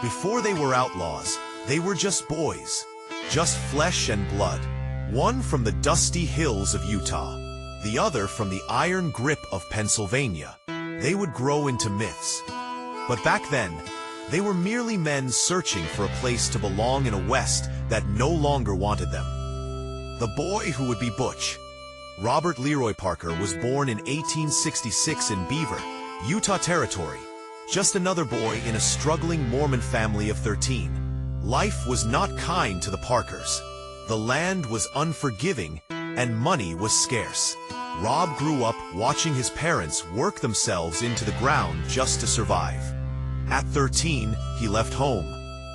Before they were outlaws, they were just boys, just flesh and blood. One from the dusty hills of Utah, the other from the iron grip of Pennsylvania. They would grow into myths. But back then, they were merely men searching for a place to belong in a West that no longer wanted them. The boy who would be Butch. Robert LeRoy Parker was born in 1866 in Beaver, Utah Territory. Just another boy in a struggling Mormon family of 13. Life was not kind to the Parkers. The land was unforgiving, and money was scarce. Rob grew up watching his parents work themselves into the ground just to survive. At 13, he left home.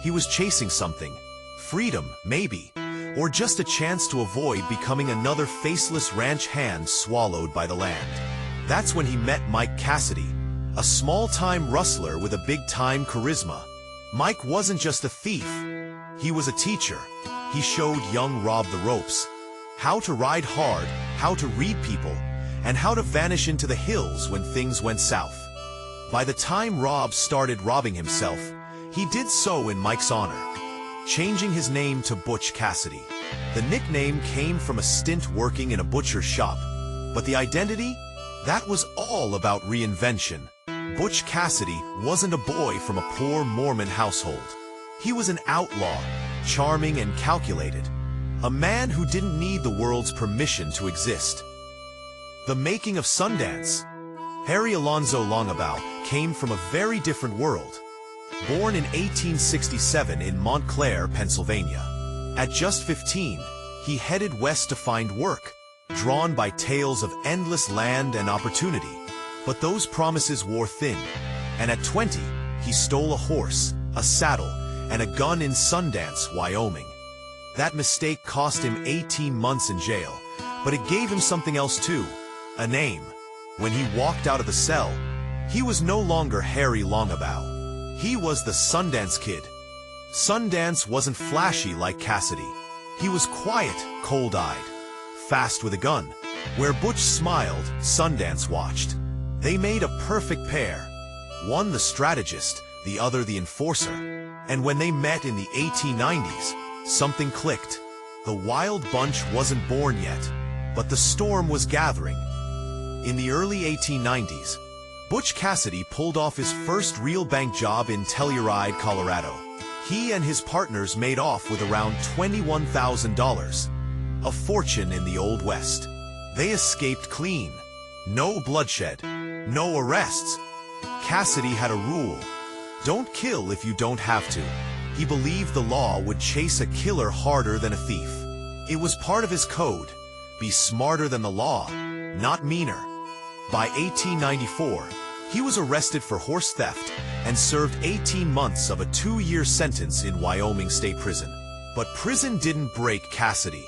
He was chasing something. Freedom, maybe. Or just a chance to avoid becoming another faceless ranch hand swallowed by the land. That's when he met Mike Cassidy, a small-time rustler with a big-time charisma. Mike wasn't just a thief. He was a teacher. He showed young Rob the ropes. How to ride hard, how to read people, and how to vanish into the hills when things went south. By the time Rob started robbing himself, he did so in Mike's honor, changing his name to Butch Cassidy. The nickname came from a stint working in a butcher's shop, but the identity? That was all about reinvention. Butch Cassidy wasn't a boy from a poor Mormon household. He was an outlaw, charming and calculated, a man who didn't need the world's permission to exist. The making of Sundance. Harry Alonzo Longabaugh came from a very different world. Born in 1867 in Montclair, Pennsylvania. At just 15, he headed west to find work, drawn by tales of endless land and opportunity. But those promises wore thin, and at 20, he stole a horse, a saddle, and a gun in Sundance, Wyoming. That mistake cost him 18 months in jail, but it gave him something else too, a name. When he walked out of the cell, he was no longer Harry Longabaugh. He was the Sundance Kid. Sundance wasn't flashy like Cassidy. He was quiet, cold-eyed, fast with a gun. Where Butch smiled, Sundance watched. They made a perfect pair. One the strategist, the other the enforcer. And when they met in the 1890s, something clicked. The wild bunch wasn't born yet, but the storm was gathering. In the early 1890s, Butch Cassidy pulled off his first real bank job in Telluride, Colorado. He and his partners made off with around $21,000, a fortune in the Old West. They escaped clean. No bloodshed, no arrests. Cassidy had a rule: don't kill if you don't have to. He believed the law would chase a killer harder than a thief. It was part of his code: be smarter than the law, not meaner. By 1894, he was arrested for horse theft and served 18 months of a 2-year sentence in Wyoming State Prison. But prison didn't break Cassidy.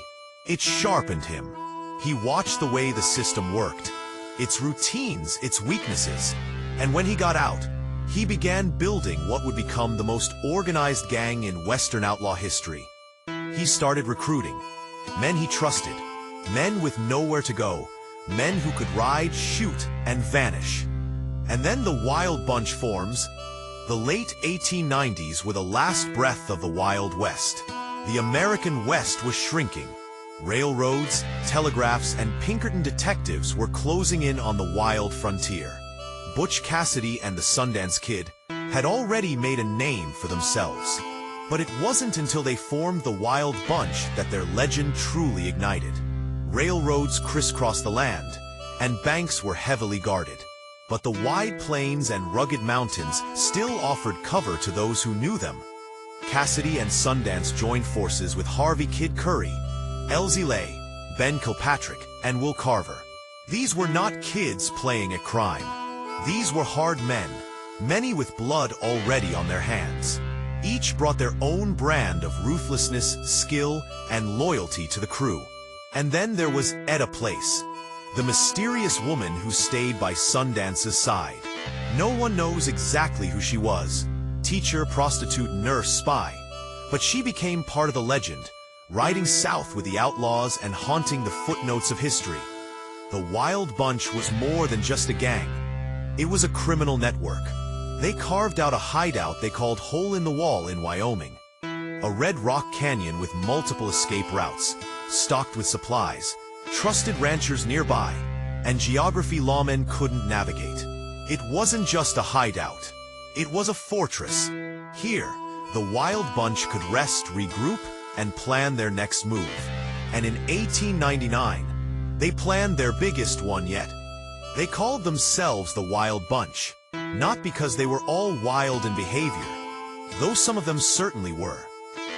It sharpened him. He watched the way the system worked, its routines, its weaknesses. And when he got out, he began building what would become the most organized gang in Western outlaw history. He started recruiting men he trusted, men with nowhere to go, men who could ride, shoot, and vanish. And then the Wild Bunch forms. The late 1890s were the last breath of the Wild West. The American West was shrinking. Railroads, telegraphs, and Pinkerton detectives were closing in on the wild frontier. Butch Cassidy and the Sundance Kid had already made a name for themselves. But it wasn't until they formed the Wild Bunch that their legend truly ignited. Railroads crisscrossed the land, and banks were heavily guarded. But the wide plains and rugged mountains still offered cover to those who knew them. Cassidy and Sundance joined forces with Harvey Kid Curry, Elsie Lay, Ben Kilpatrick, and Will Carver. These were not kids playing at crime. These were hard men, many with blood already on their hands. Each brought their own brand of ruthlessness, skill, and loyalty to the crew. And then there was Etta Place, the mysterious woman who stayed by Sundance's side. No one knows exactly who she was, teacher, prostitute, nurse, spy. But she became part of the legend, riding south with the outlaws and haunting the footnotes of history. The Wild Bunch was more than just a gang. It was a criminal network. They carved out a hideout they called Hole in the Wall in Wyoming, a red rock canyon with multiple escape routes, stocked with supplies, trusted ranchers nearby, and geography lawmen couldn't navigate. It wasn't just a hideout. It was a fortress. Here, the Wild Bunch could rest, regroup, and plan their next move. And in 1899, they planned their biggest one yet. They called themselves the Wild Bunch, not because they were all wild in behavior, though some of them certainly were,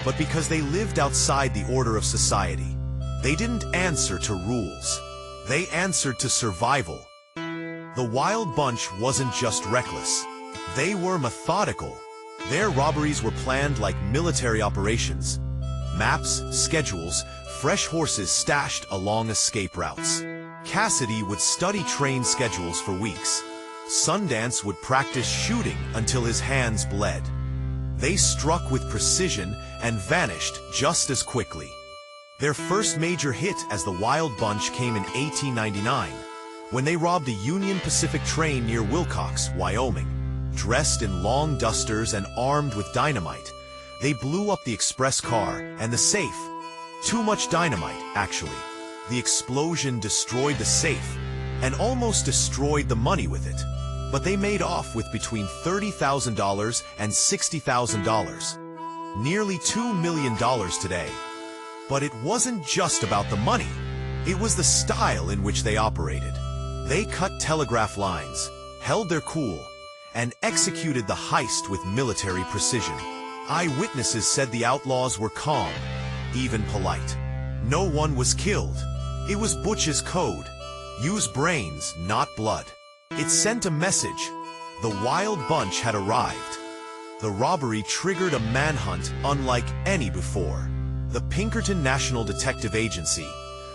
but because they lived outside the order of society. They didn't answer to rules. They answered to survival. The Wild Bunch wasn't just reckless. They were methodical. Their robberies were planned like military operations. Maps, schedules, fresh horses stashed along escape routes. Cassidy would study train schedules for weeks. Sundance would practice shooting until his hands bled. They struck with precision and vanished just as quickly. Their first major hit as the Wild Bunch came in 1899, when they robbed a Union Pacific train near Wilcox, Wyoming. Dressed in long dusters and armed with dynamite, they blew up the express car and the safe. Too much dynamite, actually. The explosion destroyed the safe and almost destroyed the money with it. But they made off with between $30,000 and $60,000. Nearly $2 million today. But it wasn't just about the money. It was the style in which they operated. They cut telegraph lines, held their cool, and executed the heist with military precision. Eyewitnesses said the outlaws were calm, even polite. No one was killed. It was Butch's code. Use brains, not blood. It sent a message. The Wild Bunch had arrived. The robbery triggered a manhunt unlike any before. The Pinkerton National Detective Agency,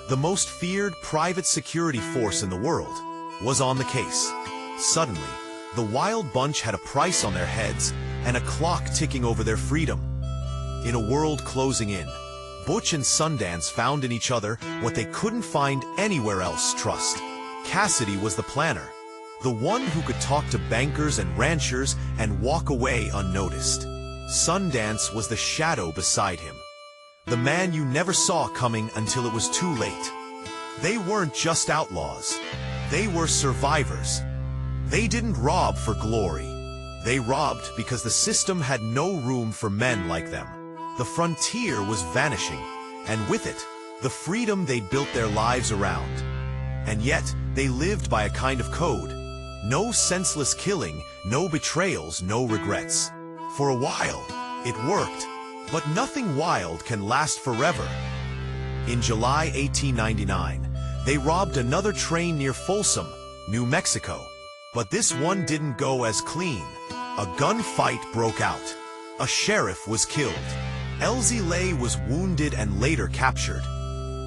the most feared private security force in the world, was on the case. Suddenly, the Wild Bunch had a price on their heads and a clock ticking over their freedom. In a world closing in, Butch and Sundance found in each other what they couldn't find anywhere else: trust. Cassidy was the planner, the one who could talk to bankers and ranchers and walk away unnoticed. Sundance was the shadow beside him, the man you never saw coming until it was too late. They weren't just outlaws. They were survivors. They didn't rob for glory. They robbed because the system had no room for men like them. The frontier was vanishing, and with it, the freedom they'd built their lives around. And yet, they lived by a kind of code. No senseless killing, no betrayals, no regrets. For a while, it worked, but nothing wild can last forever. In July 1899, they robbed another train near Folsom, New Mexico. But this one didn't go as clean. A gunfight broke out. A sheriff was killed. Elsie Lay was wounded and later captured.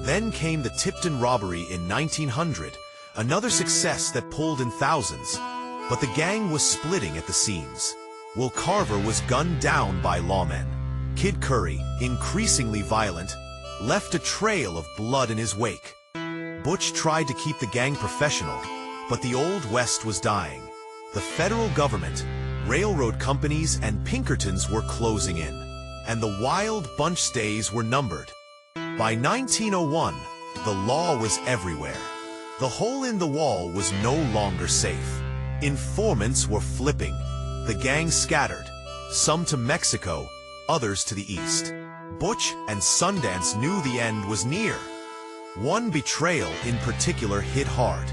Then came the Tipton robbery in 1900, another success that pulled in thousands. But the gang was splitting at the seams. Will Carver was gunned down by lawmen. Kid Curry, increasingly violent, left a trail of blood in his wake. Butch tried to keep the gang professional, but the Old West was dying. The federal government, railroad companies, and Pinkertons were closing in, and the Wild Bunch days were numbered. By 1901, the law was everywhere. The hole in the wall was no longer safe. Informants were flipping. The gang scattered, some to Mexico, others to the east. Butch and Sundance knew the end was near. One betrayal in particular hit hard.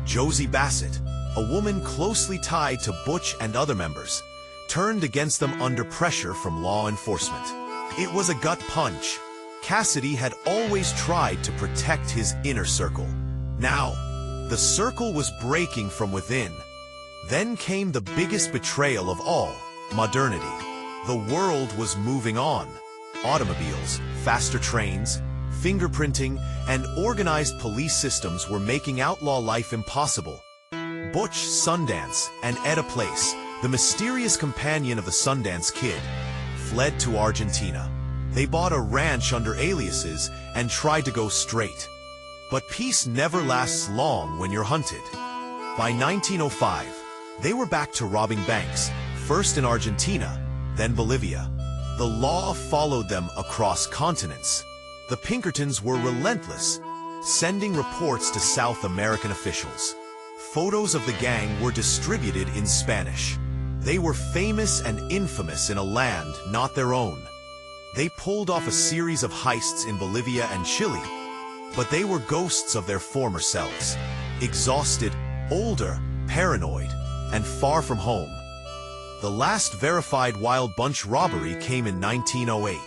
Josie Bassett, a woman closely tied to Butch and other members, turned against them under pressure from law enforcement. It was a gut punch. Cassidy had always tried to protect his inner circle. Now, the circle was breaking from within. Then came the biggest betrayal of all, modernity. The world was moving on. Automobiles, faster trains, fingerprinting, and organized police systems were making outlaw life impossible. Butch, Sundance, and Etta Place, the mysterious companion of the Sundance Kid, fled to Argentina. They bought a ranch under aliases and tried to go straight. But peace never lasts long when you're hunted. By 1905, they were back to robbing banks, first in Argentina, then Bolivia. The law followed them across continents. The Pinkertons were relentless, sending reports to South American officials. Photos of the gang were distributed in Spanish. They were famous and infamous in a land not their own. They pulled off a series of heists in Bolivia and Chile, but they were ghosts of their former selves, exhausted, older, paranoid, and far from home. The last verified Wild Bunch robbery came in 1908.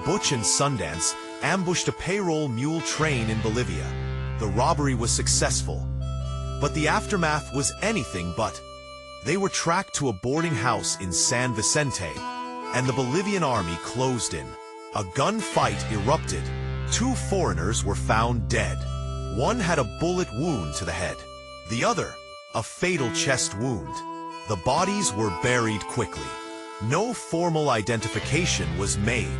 Butch and Sundance ambushed a payroll mule train in Bolivia. The robbery was successful, but the aftermath was anything but. They were tracked to a boarding house in San Vicente, and the Bolivian army closed in. A gunfight erupted. 2 foreigners were found dead. One had a bullet wound to the head. The other, a fatal chest wound. The bodies were buried quickly. No formal identification was made.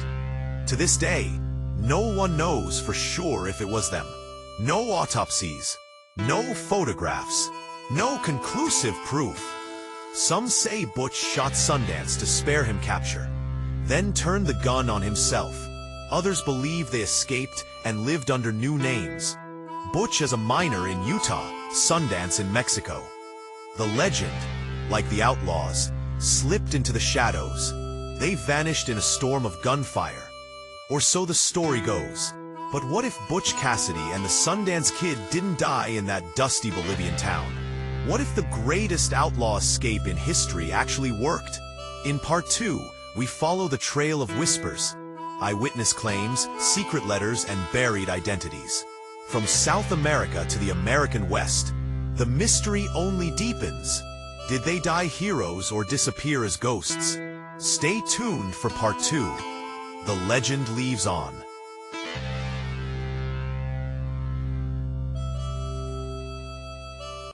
To this day, no one knows for sure if it was them. No autopsies, no photographs, no conclusive proof. Some say Butch shot Sundance to spare him capture, then turned the gun on himself. Others believe they escaped and lived under new names. Butch as a miner in Utah, Sundance in Mexico. The legend, like the outlaws, slipped into the shadows. They vanished in a storm of gunfire. Or so the story goes. But what if Butch Cassidy and the Sundance Kid didn't die in that dusty Bolivian town? What if the greatest outlaw escape in history actually worked? In Part 2, we follow the trail of whispers, eyewitness claims, secret letters, and buried identities. From South America to the American West, the mystery only deepens. Did they die heroes or disappear as ghosts? Stay tuned for Part 2. The legend lives on.